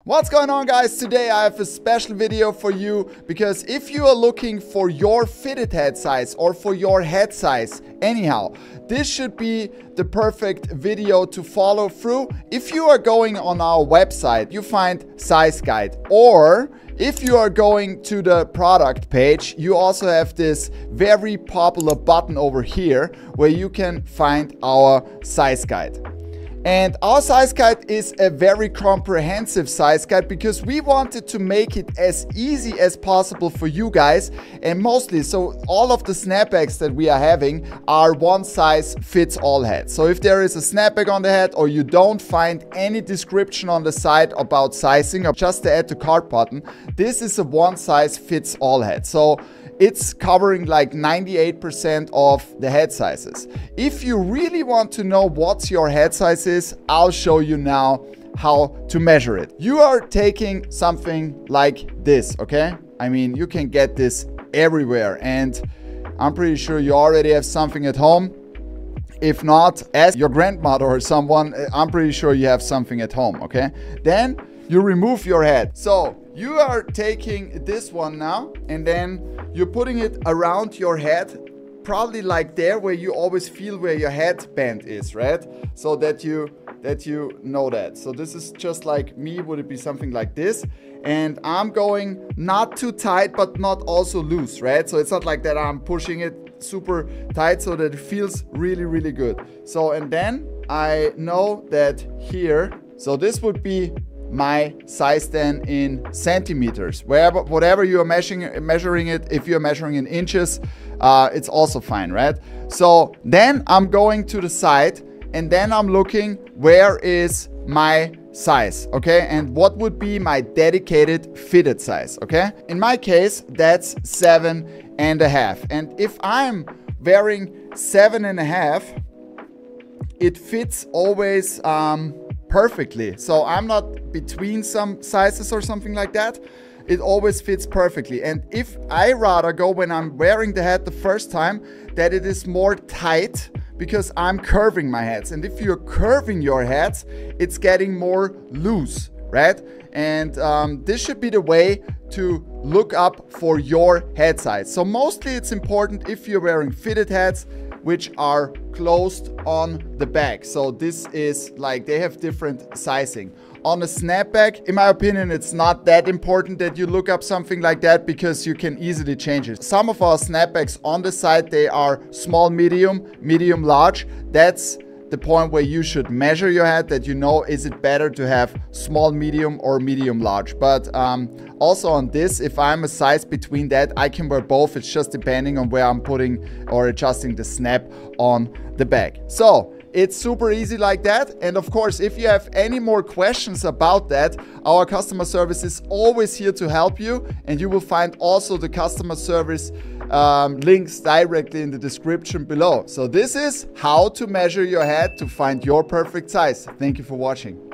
What's going on, guys? Today I have a special video for you because if you are looking for your fitted head size or for your head size anyhow, this should be the perfect video to follow through. If you are going on our website, you find size guide, or if you are going to the product page, you also have this very popular button over here where you can find our size guide. And our size guide is a very comprehensive size guide because we wanted to make it as easy as possible for you guys, and mostly so all of the snapbacks that we are having are one size fits all heads. So if there is a snapback on the head or you don't find any description on the side about sizing or just the add to cart button, this is a one size fits all head. So it's covering like 98% of the head sizes. If you really want to know what your head size is, I'll show you now how to measure it. You are taking something like this, okay? I mean, you can get this everywhere, and I'm pretty sure you already have something at home. If not, ask your grandmother or someone. I'm pretty sure you have something at home, okay? Then you remove your head. So you are taking this one now, and then you're putting it around your head, probably like there where you always feel where your headband is, right? So that you know that. So this is just like me, would it be something like this? And I'm going not too tight, but not also loose, right? So it's not like that I'm pushing it super tight so that it feels really, really good. So, and then I know that here, so this would be my size then in centimeters. Whatever you are measuring it, if you're measuring in inches, it's also fine, right? So then I'm going to the side, and then I'm looking where is my size, okay? And what would be my dedicated fitted size, okay? In my case, that's 7.5. And if I'm wearing 7.5, it fits always perfectly. So I'm not between some sizes or something like that. It always fits perfectly. And if I rather go when I'm wearing the hat the first time, that it is more tight because I'm curving my heads. And if you're curving your heads, it's getting more loose, right? And this should be the way to look up for your head size. So mostly it's important if you're wearing fitted hats, which are closed on the back. So this is like, they have different sizing. On a snapback, in my opinion, it's not that important that you look up something like that because you can easily change it. Some of our snapbacks on the side, they are small, medium, medium, large. That's the point where you should measure your head, that you know, is it better to have small, medium or medium, large. But also on this, if I'm a size between that, I can wear both. It's just depending on where I'm putting or adjusting the snap on the back. So it's super easy like that. And of course, if you have any more questions about that, our customer service is always here to help you. And you will find also the customer service links directly in the description below. So this is how to measure your head to find your perfect size. Thank you for watching.